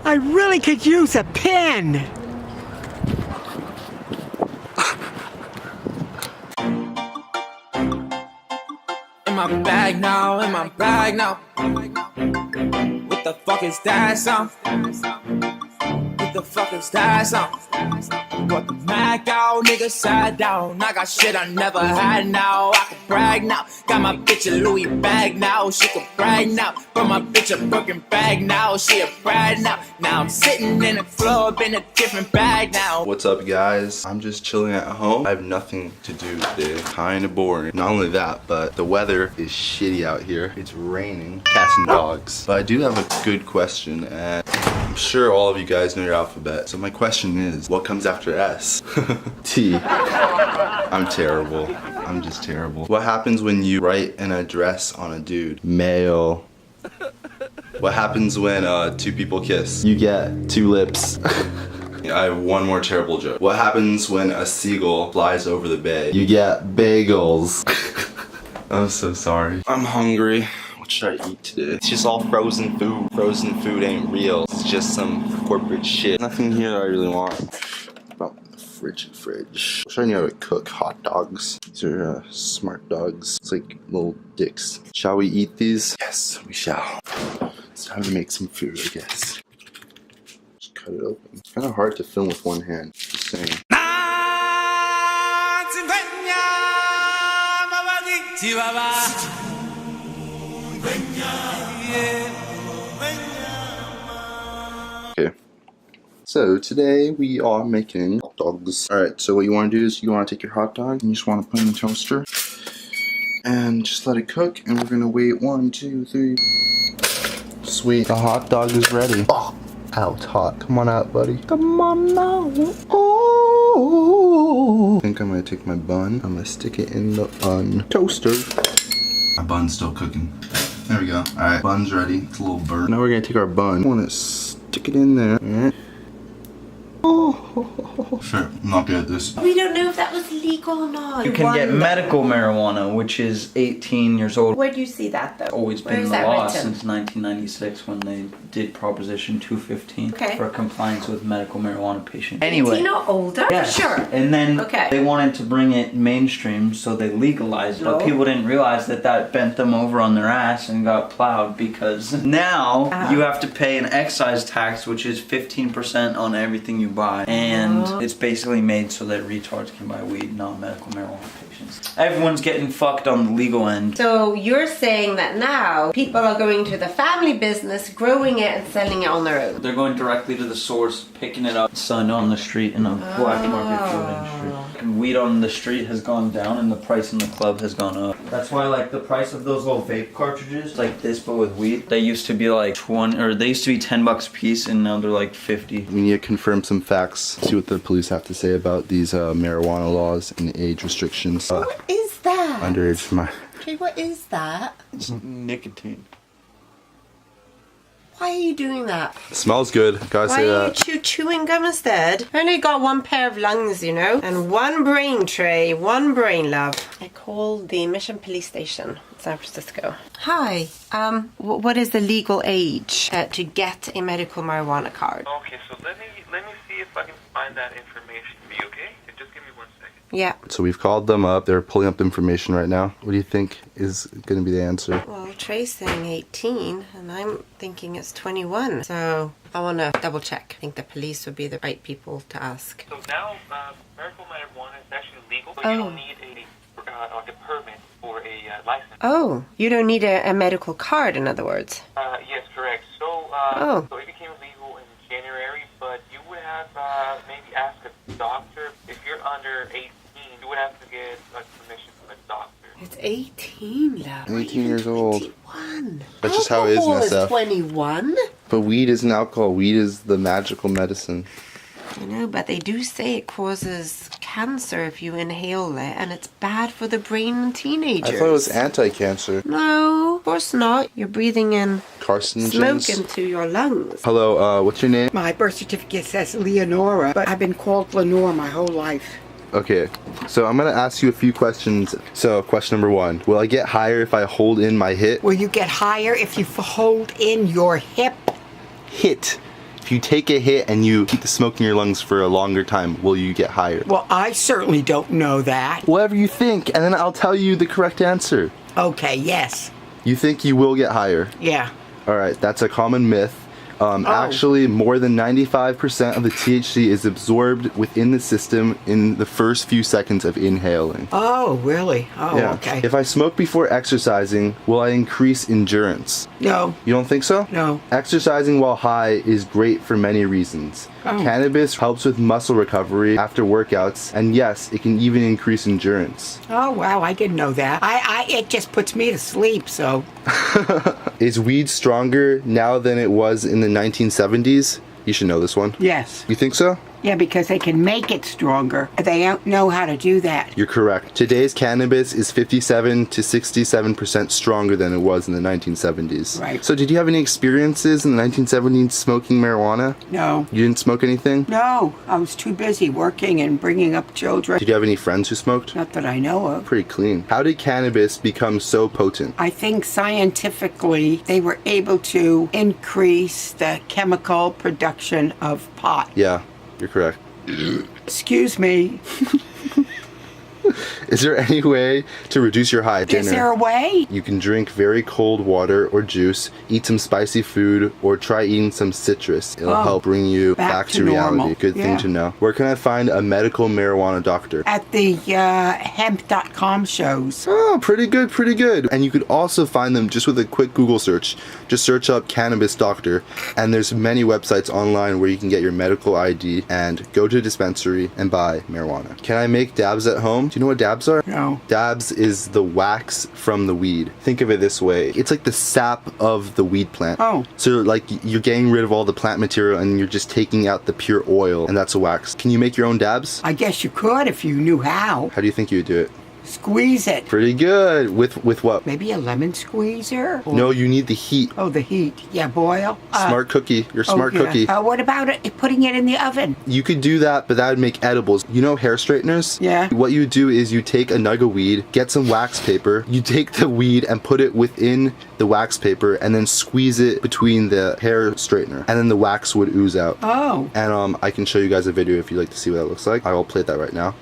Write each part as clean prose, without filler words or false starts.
I really could use a pen. In my bag now, in my bag now. What the fuck is that sound? What the fuck is that sound? Got the mag out, nigga side down. I got shit I never had now. I can brag now. Got my bitch a Louis bag now. She can brag now. But my bitch a Birkin bag now. She a brag now. Now I'm sitting in a club in a different bag now. What's up, guys? I'm just chilling at home. I have nothing to do today. Kinda boring. Not only that, but the weather is shitty out here. It's raining. Cats and dogs. But I do have a good question, and I'm sure all of you guys know your alphabet. So my question is, what comes after S? T. I'm terrible. I'm just terrible. What happens when you write an address on a dude? Mail. What happens when two people kiss? You get two lips. I have one more terrible joke. What happens when a seagull flies over the bay? You get bagels. I'm so sorry. I'm hungry. What should I eat today? It's just all frozen food. Frozen food ain't real. It's just some corporate shit. Nothing here that I really want. About the fridge. I'm trying to know how to cook hot dogs. These are smart dogs. It's like little dicks. Shall we eat these? Yes, we shall. It's time to make some food, I guess. Just cut it open. It's kind of hard to film with one hand. Just saying. Okay. So today we are making hot dogs. Alright, so what you want to do is you want to take your hot dog and you just want to put it in the toaster and just let it cook, and we're gonna wait 1, 2, 3. Sweet, the hot dog is ready. Oh, ow, it's hot. Come on out, buddy. Come on out. Oh. I think I'm gonna take my bun. I'm gonna stick it in the bun toaster. My bun's still cooking. There we go. Alright, bun's ready. It's a little burnt. Now we're gonna take our bun. I wanna stick it in there. Alright. Oh. Sure, I'm not good at this. We don't know if that was legal or not. You can get medical marijuana, which is 18 years old. Where do you see that though? Always been the law since 1996 when they did Proposition 215 for compliance with medical marijuana patients. Anyway. 18 or older? Yes. Sure. And then they wanted to bring it mainstream, so they legalized it. But people didn't realize that that bent them over on their ass and got plowed, because now you have to pay an excise tax, which is 15% on everything you buy. And it's basically made so that retards can buy weed, not medical marijuana patients. Everyone's getting fucked on the legal end. So you're saying that now people are going to the family business, growing it and selling it on their own? They're going directly to the source, picking it up, selling it on the street in a black market food industry. And weed on the street has gone down and the price in the club has gone up. That's why, like, the price of those little vape cartridges, like this but with weed, they used to be like 20, or they used to be 10 bucks a piece, and now they're like 50. We need to confirm some facts. See what the police have to say about these marijuana laws and age restrictions. What is that? Underage for my... Okay, what is that? It's nicotine. Why are you doing that? It smells good, gotta say that. Why are you chewing gum instead? I only got one pair of lungs, you know, and one brain tray, one brain, love. I called the Mission Police Station, San Francisco. Hi, what is the legal age to get a medical marijuana card? Okay, so let me see if I can find that information for you, okay? Just give me 1 second. Yeah. So we've called them up. They're pulling up information right now. What do you think is going to be the answer? Well, Trey's saying 18, and I'm thinking it's 21. So I want to double check. I think the police would be the right people to ask. So now, medical marijuana is actually legal, but you don't need a permit or a license. Oh, you don't need a medical card, in other words. Yes, correct. So, so it became legal in January, but you would have maybe ask a doctor. If you're under 18, you would have to get permission from a doctor. It's 18, love. 18 years old. 21. That's just how it is in Alcohol SF. is 21. But weed isn't alcohol. Weed is the magical medicine. I know, but they do say it causes cancer if you inhale it, and it's bad for the brain in teenagers. I thought it was anti-cancer. No, of course not. You're breathing in Carcinogens. smoke into your lungs. Hello, what's your name? My birth certificate says Leonora, but I've been called Lenore my whole life. Okay, so I'm gonna ask you a few questions. So, question number 1. Will I get higher if I hold in my hit? Will you get higher if you hold in your hip? Hit. If you take a hit and you keep the smoke in your lungs for a longer time, will you get higher? Well, I certainly don't know that. Whatever you think, and then I'll tell you the correct answer. Okay, yes. You think you will get higher? Yeah. All right, that's a common myth. Actually, more than 95% of the THC is absorbed within the system in the first few seconds of inhaling. Oh, really? Oh, Yeah. okay. If I smoke before exercising, will I increase endurance? No. You don't think so? No. Exercising while high is great for many reasons. Oh. Cannabis helps with muscle recovery after workouts, and yes, it can even increase endurance. Oh, wow, I didn't know that. It just puts me to sleep, so. Is weed stronger now than it was in the 1970s? You should know this one. Yes. You think so? Yeah, because they can make it stronger. They don't know how to do that. You're correct. Today's cannabis is 57 to 67% stronger than it was in the 1970s. Right. So did you have any experiences in the 1970s smoking marijuana? No. You didn't smoke anything? No, I was too busy working and bringing up children. Did you have any friends who smoked? Not that I know of. Pretty clean. How did cannabis become so potent? I think scientifically they were able to increase the chemical production of pot. Yeah, you're correct. Excuse me. Is there any way to reduce your high at dinner? Is there a way? You can drink very cold water or juice, eat some spicy food, or try eating some citrus. It'll help bring you back to reality. normal. Good thing Yeah. to know. Where can I find a medical marijuana doctor? At the hemp.com shows. Oh, pretty good, pretty good. And you could also find them just with a quick Google search. Just search up cannabis doctor, and there's many websites online where you can get your medical ID and go to a dispensary and buy marijuana. Can I make dabs at home? Do you know what dabs are? No. Dabs is the wax from the weed. Think of it this way. It's like the sap of the weed plant. Oh. So like you're getting rid of all the plant material and you're just taking out the pure oil, and that's a wax. Can you make your own dabs? I guess you could if you knew how. How do you think you would do it? Squeeze it. Pretty good. With what? Maybe a lemon squeezer? Or- No, you need the heat. Oh, the heat. Yeah, boil. Smart cookie. You're a smart yeah. cookie. What about putting it in the oven? You could do that, but that would make edibles. You know hair straighteners? Yeah. What you do is you take a nug of weed, get some wax paper, you take the weed and put it within the wax paper and then squeeze it between the hair straightener, and then the wax would ooze out. Oh. And I can show you guys a video if you'd like to see what that looks like. I will play that right now.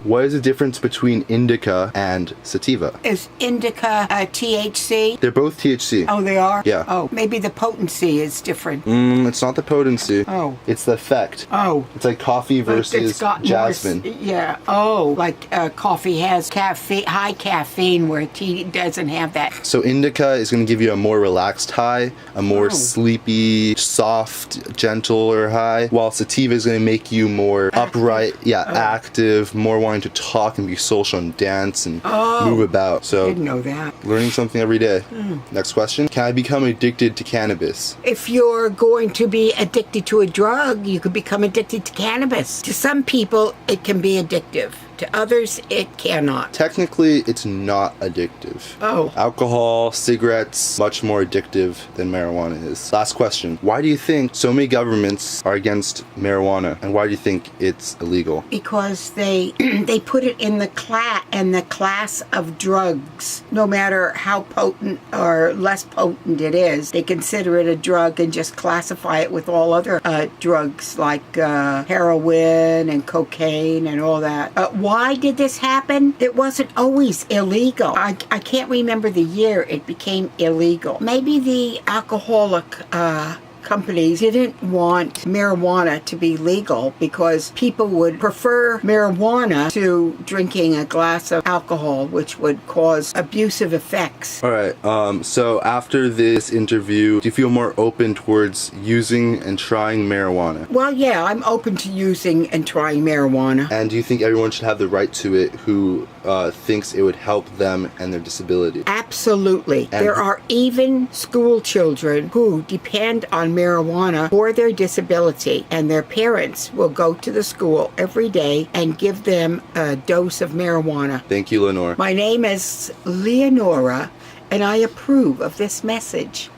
What is the difference between indica and sativa? Is indica THC? They're both THC. Oh, they are? Yeah. Oh, maybe the potency is different. It's not the potency. Oh. It's the effect. Oh. It's like coffee Like versus it's got jasmine. Yeah. Oh, like coffee has high caffeine where tea doesn't have that. So indica is going to give you a more relaxed high, a more sleepy, soft, gentler high, while sativa is going to make you more upright, active, more wanting to talk and be social and dance and move about. So Didn't know that. learning something every day. Next question. Can I become addicted to cannabis? If you're going to be addicted to a drug, you could become addicted to cannabis. To some people, it can be addictive. To others, it cannot. Technically, it's not addictive. Oh. Alcohol, cigarettes, much more addictive than marijuana is. Last question. Why do you think so many governments are against marijuana, and why do you think it's illegal? Because they they put it in the class of drugs. No matter how potent or less potent it is, they consider it a drug and just classify it with all other drugs like heroin and cocaine and all that. Why did this happen? It wasn't always illegal. I can't remember the year it became illegal. Maybe the alcoholic companies didn't want marijuana to be legal because people would prefer marijuana to drinking a glass of alcohol, which would cause abusive effects. All right, so after this interview, do you feel more open towards using and trying marijuana? Well, yeah, I'm open to using and trying marijuana. And do you think everyone should have the right to it who thinks it would help them and their disability? Absolutely. And there are even school children who depend on marijuana for their disability, and their parents will go to the school every day and give them a dose of marijuana. Thank you, Lenore. My name is Leonora, and I approve of this message.